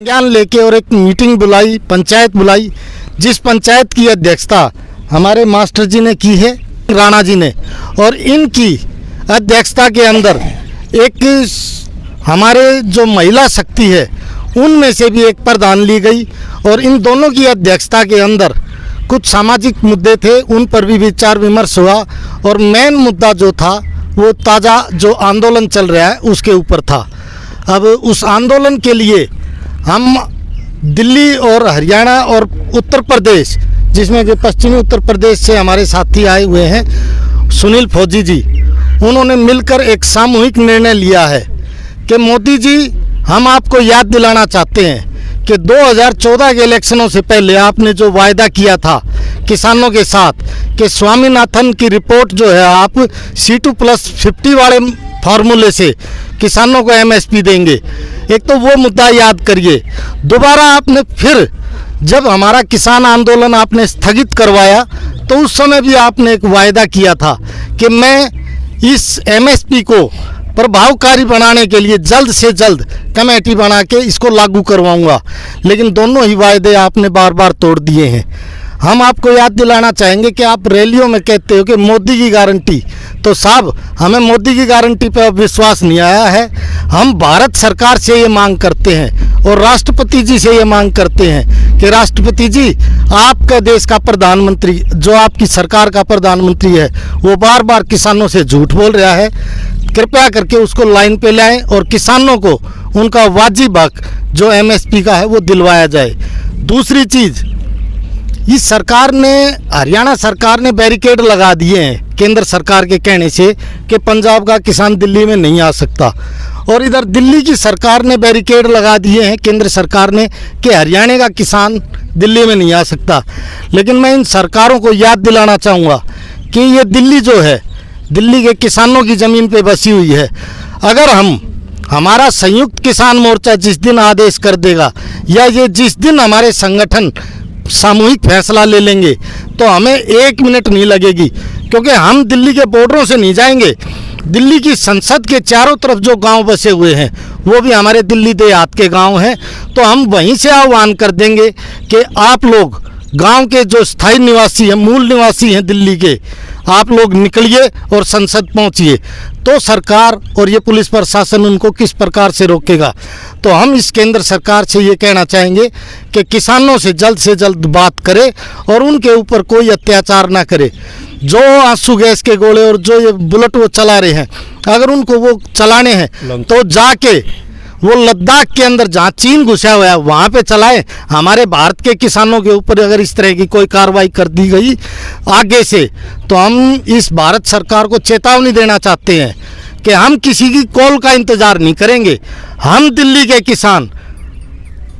ज्ञान लेके और एक मीटिंग बुलाई, पंचायत बुलाई, जिस पंचायत की अध्यक्षता हमारे मास्टर जी ने की है, राणा जी ने, और इनकी अध्यक्षता के अंदर एक हमारे जो महिला शक्ति है उनमें से भी एक प्रधान ली गई और इन दोनों की अध्यक्षता के अंदर कुछ सामाजिक मुद्दे थे, उन पर भी विचार विमर्श हुआ और मेन मुद्दा जो था वो ताज़ा जो आंदोलन चल रहा है उसके ऊपर था। अब उस आंदोलन के लिए हम दिल्ली और हरियाणा और उत्तर प्रदेश, जिसमें कि पश्चिमी उत्तर प्रदेश से हमारे साथी आए हुए हैं सुनील फौजी जी, उन्होंने मिलकर एक सामूहिक निर्णय लिया है कि मोदी जी, हम आपको याद दिलाना चाहते हैं कि 2014 के इलेक्शनों से पहले आपने जो वायदा किया था किसानों के साथ कि स्वामीनाथन की रिपोर्ट जो है आप C2+50 वाले फार्मूले से किसानों को MSP देंगे, एक तो वो मुद्दा याद करिए। दोबारा आपने फिर जब हमारा किसान आंदोलन आपने स्थगित करवाया तो उस समय भी आपने एक वायदा किया था कि मैं इस MSP को प्रभावकारी बनाने के लिए जल्द से जल्द कमेटी बना के इसको लागू करवाऊंगा, लेकिन दोनों ही वायदे आपने बार बार तोड़ दिए हैं। हम आपको याद दिलाना चाहेंगे कि आप रैलियों में कहते हो कि मोदी की गारंटी, तो साहब हमें मोदी की गारंटी पर अब विश्वास नहीं आया है। हम भारत सरकार से ये मांग करते हैं और राष्ट्रपति जी से ये मांग करते हैं कि राष्ट्रपति जी, आपका देश का प्रधानमंत्री, जो आपकी सरकार का प्रधानमंत्री है, वो बार बार किसानों से झूठ बोल रहा है, कृपया करके उसको लाइन पे लाएं और किसानों को उनका वाजिब हक जो MSP का है वो दिलवाया जाए। दूसरी चीज़, इस सरकार ने, हरियाणा सरकार ने बैरिकेड लगा दिए हैं केंद्र सरकार के कहने से कि पंजाब का किसान दिल्ली में नहीं आ सकता, और इधर दिल्ली की सरकार ने बैरिकेड लगा दिए हैं केंद्र सरकार ने कि हरियाणा का किसान दिल्ली में नहीं आ सकता। लेकिन मैं इन सरकारों को याद दिलाना चाहूँगा कि ये दिल्ली जो है, दिल्ली के किसानों की ज़मीन पे बसी हुई है। अगर हमारा संयुक्त किसान मोर्चा जिस दिन आदेश कर देगा या ये जिस दिन हमारे संगठन सामूहिक फैसला ले लेंगे तो हमें 1 मिनट नहीं लगेगी, क्योंकि हम दिल्ली के बॉर्डरों से नहीं जाएंगे। दिल्ली की संसद के चारों तरफ जो गांव बसे हुए हैं वो भी हमारे दिल्ली देहात के गांव हैं, तो हम वहीं से आह्वान कर देंगे कि आप लोग गांव के जो स्थायी निवासी हैं, मूल निवासी हैं दिल्ली के, आप लोग निकलिए और संसद पहुंचिए, तो सरकार और ये पुलिस प्रशासन उनको किस प्रकार से रोकेगा। तो हम इस केंद्र सरकार से ये कहना चाहेंगे कि किसानों से जल्द बात करे और उनके ऊपर कोई अत्याचार ना करे। जो आंसू गैस के गोले और जो ये बुलेट वो चला रहे हैं, अगर उनको वो चलाने हैं तो जाके वो लद्दाख के अंदर जहाँ चीन घुसा हुआ है वहाँ पे चलाएं। हमारे भारत के किसानों के ऊपर अगर इस तरह की कोई कार्रवाई कर दी गई आगे से, तो हम इस भारत सरकार को चेतावनी देना चाहते हैं कि हम किसी की कॉल का इंतज़ार नहीं करेंगे। हम दिल्ली के किसान,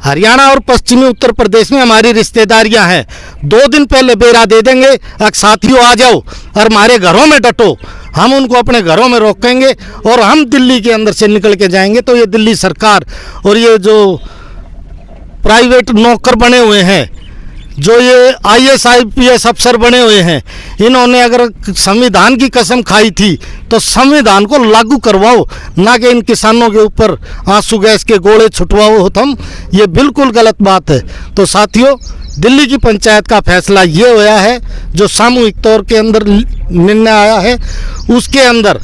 हरियाणा और पश्चिमी उत्तर प्रदेश में हमारी रिश्तेदारियां हैं, 2 दिन पहले बेरा दे देंगे, अब साथियों आ जाओ और हमारे घरों में डटो। हम उनको अपने घरों में रोकेंगे और हम दिल्ली के अंदर से निकल के जाएंगे। तो ये दिल्ली सरकार और ये जो प्राइवेट नौकर बने हुए हैं, जो ये IAS IPS अफसर बने हुए हैं, इन्होंने अगर संविधान की कसम खाई थी तो संविधान को लागू करवाओ, ना कि इन किसानों के ऊपर आंसू गैस के गोले छुटवाओ तुम। ये बिल्कुल गलत बात है। तो साथियों, दिल्ली की पंचायत का फैसला ये हुआ है, जो सामूहिक तौर के अंदर निर्णय आया है, उसके अंदर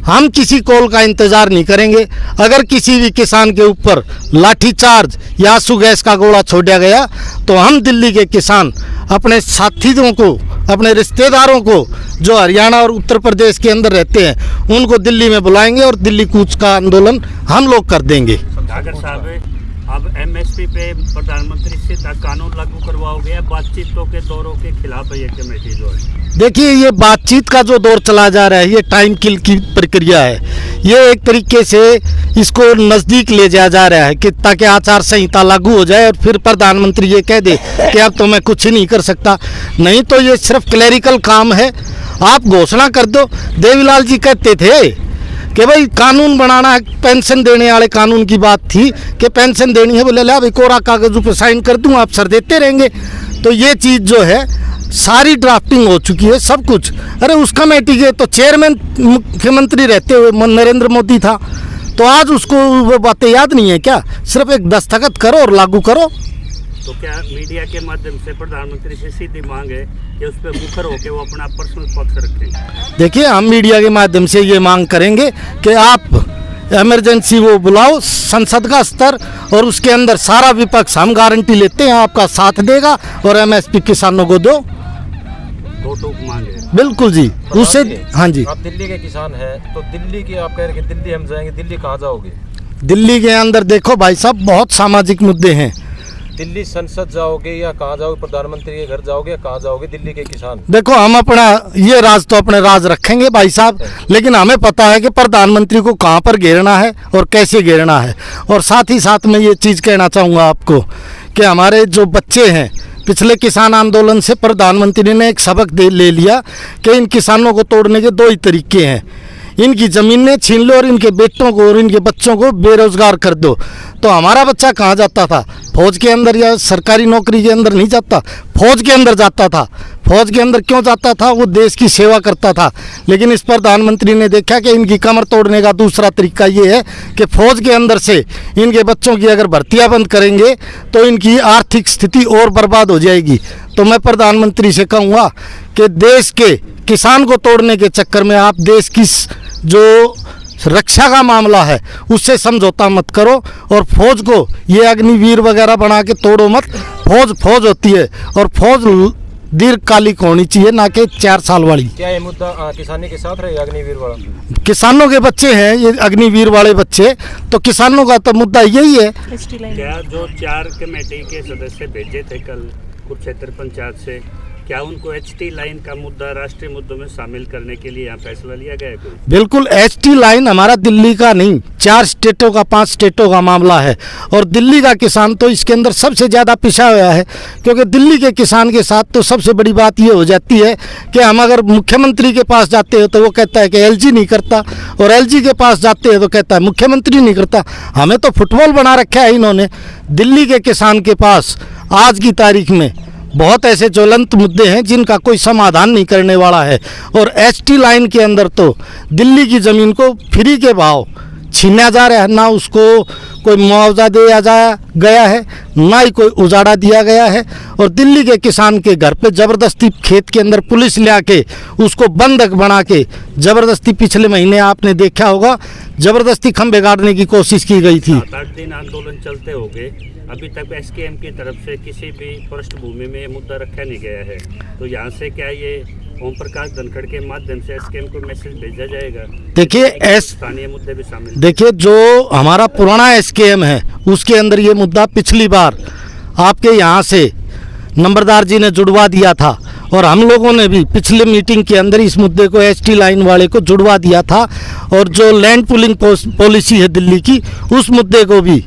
हम किसी कॉल का इंतज़ार नहीं करेंगे। अगर किसी भी किसान के ऊपर लाठीचार्ज या आंसू गैस का गोला छोड़ा गया तो हम दिल्ली के किसान अपने साथियों को, अपने रिश्तेदारों को जो हरियाणा और उत्तर प्रदेश के अंदर रहते हैं, उनको दिल्ली में बुलाएंगे और दिल्ली कूच का आंदोलन हम लोग कर देंगे। अब MSP पे प्रधानमंत्री से कानून लागू करवाओगे या बातचीतों के दौरों के खिलाफ है ये कमेटी जो है? देखिए, ये बातचीत का जो दौर चला जा रहा है, ये टाइम किल की प्रक्रिया है। ये एक तरीके से इसको नज़दीक ले जाया जा रहा है कि ताकि आचार संहिता लागू हो जाए और फिर प्रधानमंत्री ये कह दे कि अब तो मैं कुछ ही नहीं कर सकता। नहीं तो ये सिर्फ क्लैरिकल काम है, आप घोषणा कर दो। देवीलाल जी कहते थे कि भाई कानून बनाना है, पेंशन देने वाले कानून की बात थी कि पेंशन देनी है, बोले ला भाई कोरा कागज़ों पे साइन कर दूँ, आप सर देते रहेंगे। तो ये चीज़ जो है सारी ड्राफ्टिंग हो चुकी है, सब कुछ। अरे उस कमेटी के तो चेयरमैन मुख्यमंत्री रहते हुए नरेंद्र मोदी था, तो आज उसको वो बातें याद नहीं है क्या? सिर्फ एक दस्तखत करो और लागू करो। तो क्या मीडिया के माध्यम से प्रधानमंत्री से सीधी मांग है कि उस पर मुखर होकर वो अपना पर्सनल पक्ष रखें? देखिए, हम मीडिया के माध्यम से ये मांग करेंगे कि आप इमरजेंसी वो बुलाओ, संसद का स्तर, और उसके अंदर सारा विपक्ष, हम गारंटी लेते हैं आपका साथ देगा और एमएसपी किसानों को दो। दो टूक मांगे। बिल्कुल जी, उससे। हाँ जी, आप दिल्ली के किसान हैं, तो दिल्ली की आप कह रहे हैं कि दिल्ली हम जाएंगे, दिल्ली कहाँ जाओगे? दिल्ली के अंदर देखो भाई साहब, बहुत सामाजिक मुद्दे हैं। दिल्ली संसद जाओगे या कहाँ जाओगे? प्रधानमंत्री के घर जाओगे या कहाँ जाओगे? दिल्ली के किसान, देखो, हम अपना ये राज तो अपने राज रखेंगे भाई साहब, लेकिन हमें पता है कि प्रधानमंत्री को कहाँ पर घेरना है और कैसे घेरना है। और साथ ही साथ मैं ये चीज़ कहना चाहूँगा आपको कि हमारे जो बच्चे हैं, पिछले किसान आंदोलन से प्रधानमंत्री ने एक सबक ले लिया कि इन किसानों को तोड़ने के दो ही तरीके हैं, इनकी ज़मीनें छीन लो और इनके बेटों को और इनके बच्चों को बेरोज़गार कर दो। तो हमारा बच्चा कहाँ जाता था? फौज के अंदर या सरकारी नौकरी के अंदर नहीं जाता, फौज के अंदर जाता था। फौज के अंदर क्यों जाता था? वो देश की सेवा करता था। लेकिन इस प्रधानमंत्री ने देखा कि इनकी कमर तोड़ने का दूसरा तरीका ये है कि फौज के अंदर से इनके बच्चों की अगर भर्तियाँ बंद करेंगे तो इनकी आर्थिक स्थिति और बर्बाद हो जाएगी। तो मैं प्रधानमंत्री से कहूँगा कि देश के किसान को तोड़ने के चक्कर में आप देश की जो रक्षा का मामला है उससे समझौता मत करो, और फौज को ये अग्निवीर वगैरह बना के तोड़ो मत। फौज फौज होती है और फौज दीर्घकालिक होनी चाहिए, ना कि 4 साल वाली। क्या ये मुद्दा किसानी के साथ रहेगा, अग्निवीर वाला? किसानों के बच्चे हैं ये अग्निवीर वाले बच्चे, तो किसानों का तो मुद्दा यही है। क्या जो 4 कमेटी के सदस्य भेजे थे कल कुरुक्षेत्र पंचायत से, क्या उनको HT लाइन का मुद्दा राष्ट्रीय मुद्दों में शामिल करने के लिए यहाँ फैसला लिया गया है कोई? बिल्कुल, HT लाइन हमारा दिल्ली का नहीं, 4 स्टेटों का 5 स्टेटों का मामला है। और दिल्ली का किसान तो इसके अंदर सबसे ज़्यादा पिछा हुआ है, क्योंकि दिल्ली के किसान के साथ तो सबसे बड़ी बात ये हो जाती है कि हम अगर मुख्यमंत्री के पास जाते हैं तो वो कहता है कि LG नहीं करता, और LG के पास जाते हैं तो कहता है मुख्यमंत्री नहीं करता। हमें तो फुटबॉल बना रखा है इन्होंने। दिल्ली के किसान के पास आज की तारीख में बहुत ऐसे ज्वलंत मुद्दे हैं जिनका कोई समाधान नहीं करने वाला है। और HT लाइन के अंदर तो दिल्ली की ज़मीन को फ्री के भाव छीना जा रहा है, ना उसको कोई मुआवजा दिया गया है, ना ही कोई उजाड़ा दिया गया है। और दिल्ली के किसान के घर पे ज़बरदस्ती खेत के अंदर पुलिस ले आके उसको बंधक बना के ज़बरदस्ती, पिछले महीने आपने देखा होगा, ज़बरदस्ती खंभे गाड़ने की कोशिश की गई थी। 7-8 दिन आंदोलन चलते हो गए, अभी तक SKM की तरफ से किसी भी पृष्ठभूमि में ये मुद्दा रखा नहीं गया है। तो यहाँ से क्या ये ओम प्रकाश धनखड़ के माध्यम से SKM को मैसेज भेजा जाएगा? देखिए, स्थानीय मुद्दे भी शामिल। देखिए, जो हमारा पुराना SKM है उसके अंदर ये मुद्दा पिछली बार आपके यहाँ से नंबरदार जी ने जुड़वा दिया था, और हम लोगों ने भी पिछले मीटिंग के अंदर इस मुद्दे को HT लाइन वाले को जुड़वा दिया था। और जो लैंड पुलिंग पॉलिसी है दिल्ली की, उस मुद्दे को भी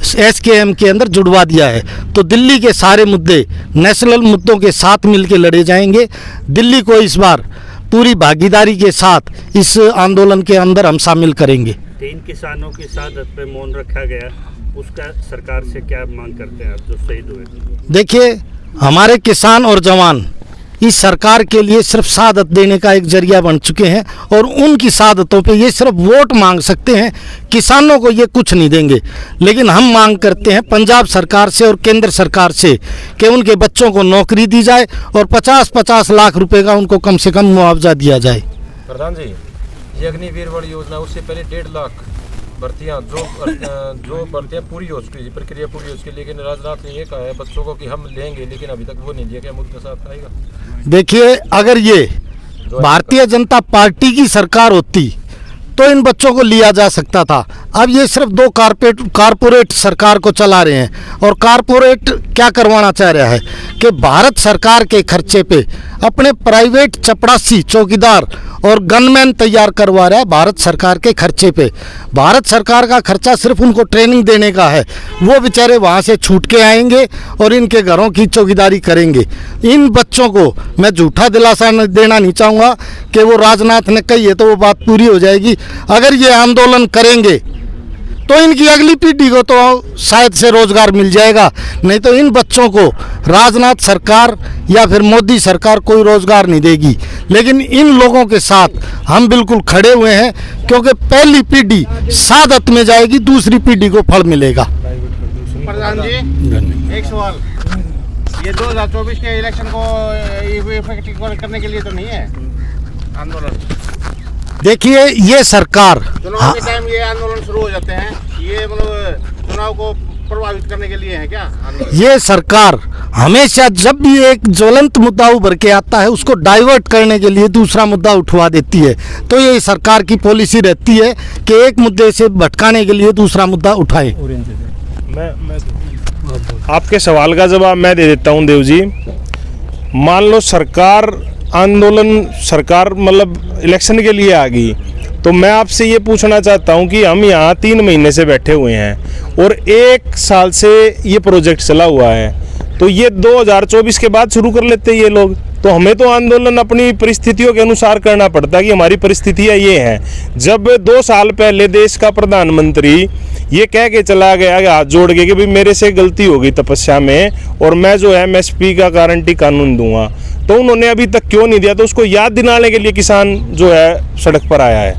SKM के अंदर जुड़वा दिया है। तो दिल्ली के सारे मुद्दे नेशनल मुद्दों के साथ मिलकर लड़े जाएंगे। दिल्ली को इस बार पूरी भागीदारी के साथ इस आंदोलन के अंदर हम शामिल करेंगे। 3 किसानों की शहादत पे मौन रखा गया, उसका सरकार से क्या मांग करते हैं आप जो शहीद हुए? देखिए, हमारे किसान और जवान इस सरकार के लिए सिर्फ शहादत देने का एक जरिया बन चुके हैं, और उनकी शहादतों पे ये सिर्फ वोट मांग सकते हैं, किसानों को ये कुछ नहीं देंगे। लेकिन हम मांग करते हैं पंजाब सरकार से और केंद्र सरकार से कि उनके बच्चों को नौकरी दी जाए और 50-50 लाख रुपए का उनको कम से कम मुआवजा दिया जाए। प्रधान जी, ये अग्निवीर वाली योजना, उससे पहले 1.5 लाख भर्तियाँ जो भर्तियाँ पूरी हो चुकी, प्रक्रिया पूरी हो चुकी, लेकिन राजनाथ ने ये कहा है बच्चों को कि हम लेंगे, लेकिन अभी तक वो नहीं दिया। क्या मुद्दा साथ आएगा? देखिए, अगर ये भारतीय जनता पार्टी की सरकार होती तो इन बच्चों को लिया जा सकता था। अब ये सिर्फ 2 कारपोरेट सरकार को चला रहे हैं, और कारपोरेट क्या करवाना चाह रहा है कि भारत सरकार के खर्चे पे अपने प्राइवेट चपरासी, चौकीदार और गनमैन तैयार करवा रहा है भारत सरकार के खर्चे पे। भारत सरकार का खर्चा सिर्फ उनको ट्रेनिंग देने का है, वो बेचारे वहाँ से छूट के आएंगे और इनके घरों की चौकीदारी करेंगे। इन बच्चों को मैं झूठा दिलासा देना नहीं चाहूँगा कि वो राजनाथ ने कही है तो वो बात पूरी हो जाएगी। अगर ये आंदोलन करेंगे तो इनकी अगली पीढ़ी को तो शायद से रोजगार मिल जाएगा, नहीं तो इन बच्चों को राजनाथ सरकार या फिर मोदी सरकार कोई रोजगार नहीं देगी। लेकिन इन लोगों के साथ हम बिल्कुल खड़े हुए हैं, क्योंकि पहली पीढ़ी सादत में जाएगी, दूसरी पीढ़ी को फल मिलेगा। प्रधान जी, एक सवाल, ये 2024 के इलेक्शन को इफेक्टिव करने के लिए तो नहीं है आंदोलन? देखिए, ये सरकार चुनाव के टाइम ये आंदोलन शुरू हो जाते हैं, ये मतलब चुनाव को प्रभावित करने के लिए है क्या आंदोलन? ये सरकार हमेशा जब भी एक ज्वलंत मुद्दा उभर के आता है, उसको डाइवर्ट करने के लिए दूसरा मुद्दा उठवा देती है। तो ये सरकार की पॉलिसी रहती है कि एक मुद्दे से भटकाने के लिए दूसरा मुद्दा उठाए। मैं आपके सवाल का जवाब मैं दे देता हूं देव जी। मान लो सरकार मतलब इलेक्शन के लिए आ गई, तो मैं आपसे ये पूछना चाहता हूं कि हम यहाँ 3 महीने से बैठे हुए हैं और 1 साल से ये प्रोजेक्ट चला हुआ है, तो ये 2024 के बाद शुरू कर लेते ये लोग। तो हमें तो आंदोलन अपनी परिस्थितियों के अनुसार करना पड़ता है कि हमारी परिस्थितियाँ ये हैं। जब 2 साल पहले देश का प्रधानमंत्री ये कह के चला गया हाथ जोड़ के कि भाई मेरे से गलती हो गई तपस्या में और मैं जो है MSP का गारंटी कानून दूंगा, तो उन्होंने अभी तक क्यों नहीं दिया? तो उसको याद दिलाने के लिए किसान जो है सड़क पर आया है।